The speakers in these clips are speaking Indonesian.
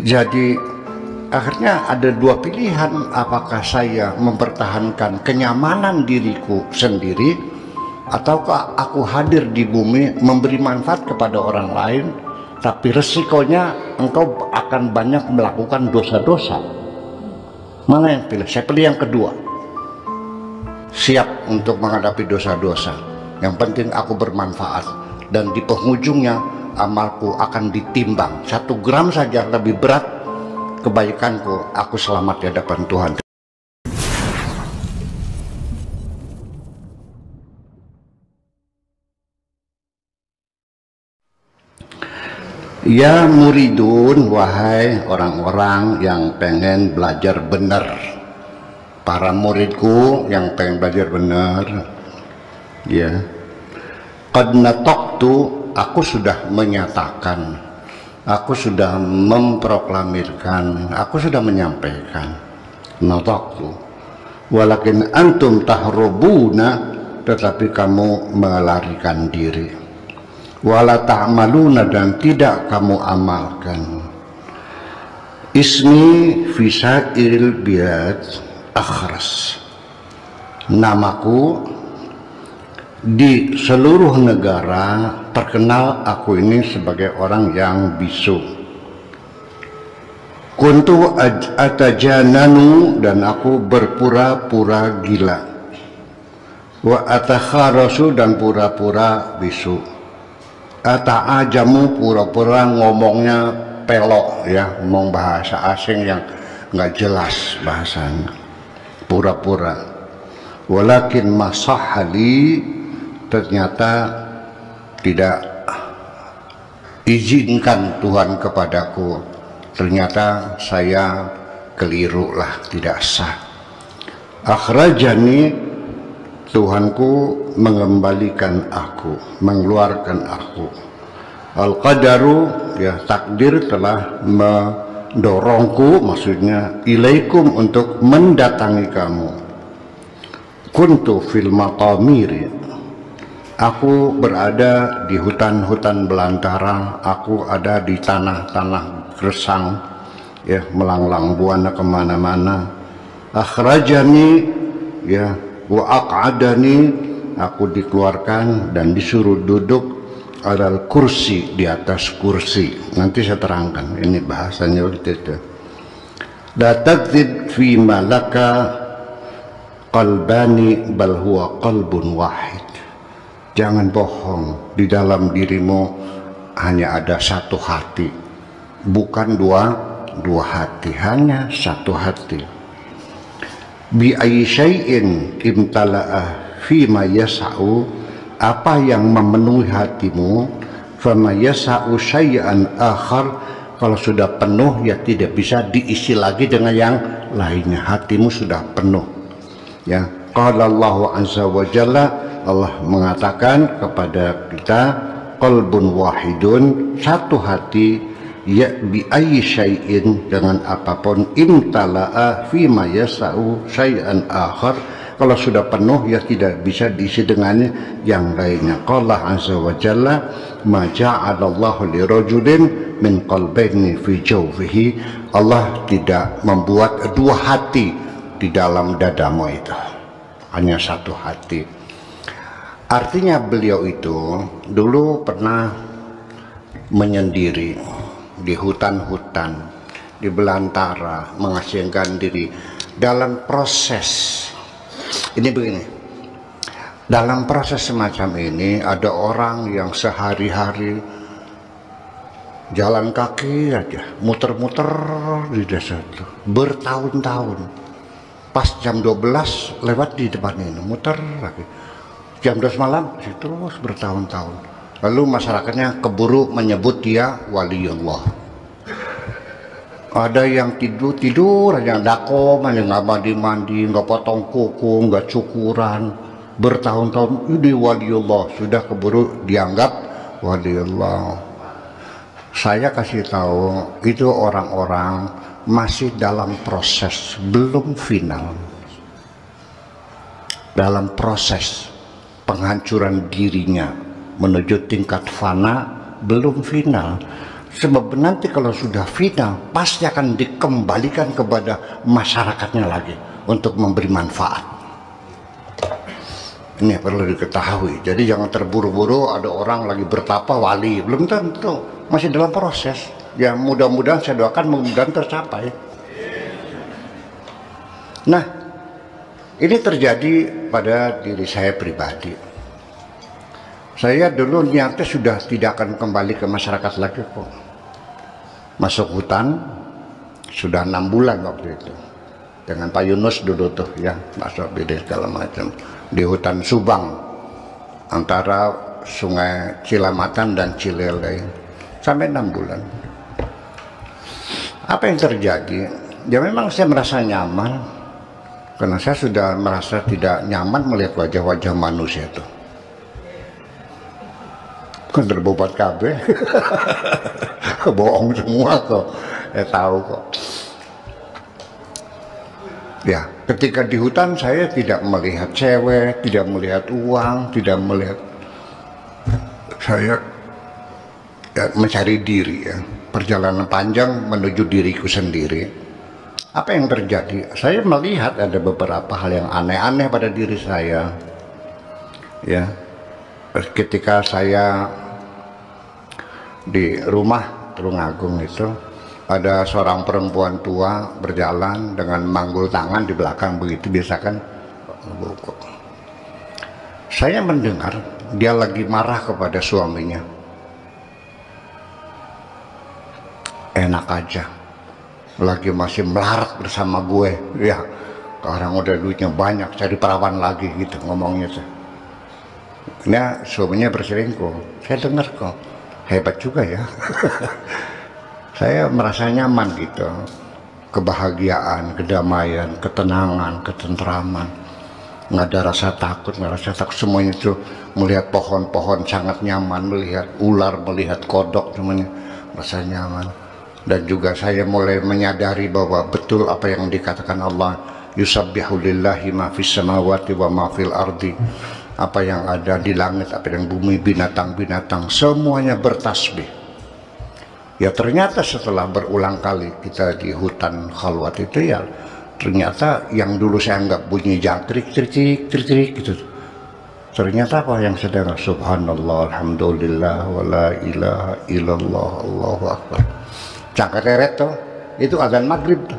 Jadi akhirnya ada dua pilihan, apakah saya mempertahankan kenyamanan diriku sendiri ataukah aku hadir di bumi memberi manfaat kepada orang lain, tapi resikonya engkau akan banyak melakukan dosa-dosa. Mana yang pilih? Saya pilih yang kedua. Siap untuk menghadapi dosa-dosa. Yang penting aku bermanfaat, dan di penghujungnya amalku akan ditimbang. 1 gram saja lebih berat kebaikanku, aku selamat di hadapan Tuhan. Ya muridun, wahai orang-orang yang pengen belajar benar, para muridku yang pengen belajar benar, ya, qad nataqtu, aku sudah menyatakan, aku sudah memproklamirkan, aku sudah menyampaikan, nataqtu, walakin antum tahrubuna, tetapi kamu melarikan diri, wala ta'maluna, dan tidak kamu amalkan. Ismi fisairil biad Akhras, namaku di seluruh negara terkenal aku ini sebagai orang yang bisu. Kuntu atajananu, dan aku berpura-pura gila. Wa atakharasu, dan pura-pura bisu. Ata'ajamu, pura-pura ngomongnya pelok, ya, ngomong bahasa asing yang nggak jelas bahasanya, pura-pura. Walakin masahali, ternyata tidak izinkan Tuhan kepadaku, ternyata saya keliru lah, tidak sah. Akhrajani, Tuhanku mengembalikan aku, mengeluarkan aku. Al-qadaru, ya, takdir telah mendorongku, maksudnya ilaikum, untuk mendatangi kamu. Kuntu fil maqamiri, aku berada di hutan-hutan belantara, aku ada di tanah-tanah gersang, ya, melanglang buana kemana-mana. Akhrajani, ya, wa aq'adani, aku dikeluarkan dan disuruh duduk alal kursi, di atas kursi. Nanti saya terangkan, ini bahasanya begitu. La takdzib fi ma laka qalbani bal huwa qalbun wahid. Jangan bohong, di dalam dirimu hanya ada satu hati, bukan dua hati, hanya satu hati. Bi ayyi syai'in imtala'ah fi ma yas'u, apa yang memenuhi hatimu, fa ma yas'u syai'an akhar, kalau sudah penuh ya tidak bisa diisi lagi dengan yang lainnya, hatimu sudah penuh, ya. Qala Allah azza wa jalla, Allah mengatakan kepada kita, qalbun wahidun, satu hati, ya bi ayyi syai'in, dengan apapun, imtala'a fi ma yasa'u syai'an akhar, kalau sudah penuh ya tidak bisa diisi dengannya yang lainnya. Qala azza wa jalla, ma ja'alallahu li rajulin min qalbaini fi jawfihi, Allah tidak membuat dua hati di dalam dadamu itu, hanya satu hati. Artinya beliau itu dulu pernah menyendiri di hutan-hutan, di belantara, mengasingkan diri. Dalam proses ini begini, dalam proses semacam ini ada orang yang sehari-hari jalan kaki aja, muter-muter di desa itu bertahun-tahun. Pas jam 12 lewat di depan ini, muter lagi. Jam 12 malam terus bertahun-tahun. Lalu masyarakatnya keburu menyebut dia waliullah. Ada yang tidur aja, dakom aja, nggak mandi-mandi, nggak potong kuku, nggak cukuran, bertahun-tahun ini waliullah, sudah keburu dianggap waliullah. Saya kasih tahu, itu orang-orang masih dalam proses, belum final, dalam proses penghancuran dirinya menuju tingkat fana, belum final. Sebab nanti kalau sudah final pasti akan dikembalikan kepada masyarakatnya lagi untuk memberi manfaat. Ini perlu diketahui. Jadi jangan terburu-buru ada orang lagi bertapa wali, belum tentu, masih dalam proses. Ya mudah-mudahan saya doakan mudah-mudahan tercapai. Nah, ini terjadi pada diri saya pribadi. Saya dulu niatnya sudah tidak akan kembali ke masyarakat lagi kok. Masuk hutan sudah 6 bulan waktu itu. Dengan Pak Yunus dulu tuh ya, masuk BD segala macam. Di hutan Subang antara Sungai Cilamatan dan Cilelei sampai 6 bulan. Apa yang terjadi? Ya memang saya merasa nyaman karena saya sudah merasa tidak nyaman melihat wajah-wajah manusia itu. Kan terbobat kabeh. Bohong semua kok. Tahu kok. Ya, ketika di hutan saya tidak melihat cewek, tidak melihat uang, tidak melihat, saya ya, mencari diri ya. Perjalanan panjang menuju diriku sendiri. Apa yang terjadi? Saya melihat ada beberapa hal yang aneh-aneh pada diri saya. Ya, ketika saya di rumah Tulungagung itu ada seorang perempuan tua berjalan dengan manggul tangan di belakang begitu biasa kan. Saya mendengar dia lagi marah kepada suaminya. Enak aja, lagi masih melarat bersama gue, ya orang udah duitnya banyak, cari perawan lagi gitu ngomongnya. Ini suaminya berselingkuh. Saya dengar kok, hebat juga ya. Saya merasa nyaman gitu, kebahagiaan, kedamaian, ketenangan, ketentraman, nggak ada rasa takut, semuanya itu. Melihat pohon-pohon sangat nyaman, melihat ular, melihat kodok, semuanya rasa nyaman. Dan juga saya mulai menyadari bahwa betul apa yang dikatakan Allah, yusabbihu lillahi ma fis samawati wa ma fil ardi. Apa yang ada di langit, apa yang bumi, binatang-binatang, semuanya bertasbih. Ya ternyata setelah berulang kali kita di hutan khalwat itu ya, ternyata yang dulu saya anggap bunyi jangkrik, trik gitu. Ternyata apa yang sedang subhanallah, alhamdulillah, wala ilaha illallah, Allahu akbar. Cangkeret tuh, itu azan maghrib tuh.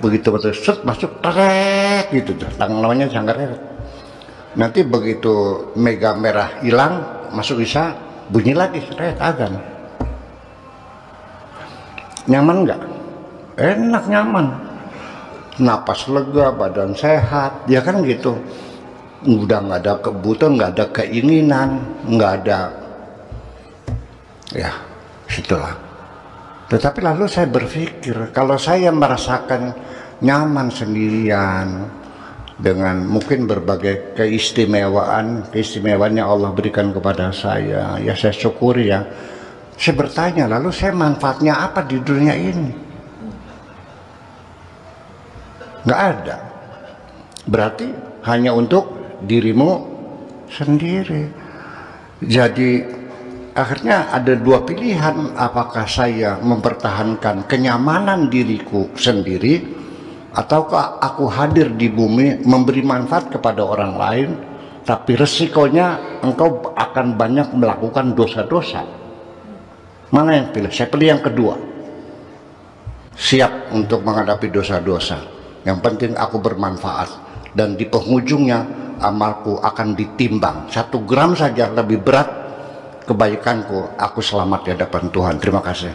Begitu betul set masuk taret gitu tuh, namanya cangkeret. Nanti begitu mega merah hilang, masuk isya, bunyi lagi taret azan. Nyaman nggak? Enak, nyaman. Napas lega, badan sehat, ya kan gitu. Udah nggak ada kebutuhan, nggak ada keinginan, nggak ada, ya situlah. Tetapi lalu saya berpikir, kalau saya merasakan nyaman sendirian dengan mungkin berbagai keistimewaan yang Allah berikan kepada saya, ya saya syukuri ya. Saya bertanya, lalu saya manfaatnya apa di dunia ini? Nggak ada. Berarti hanya untuk dirimu sendiri. Jadi akhirnya ada dua pilihan, apakah saya mempertahankan kenyamanan diriku sendiri, ataukah aku hadir di bumi memberi manfaat kepada orang lain, tapi resikonya engkau akan banyak melakukan dosa-dosa. Mana yang pilih? Saya pilih yang kedua. Siap untuk menghadapi dosa-dosa. Yang penting aku bermanfaat. Dan di penghujungnya amalku akan ditimbang. 1 gram saja lebih berat kebaikanku. Aku selamat di hadapan Tuhan. Terima kasih.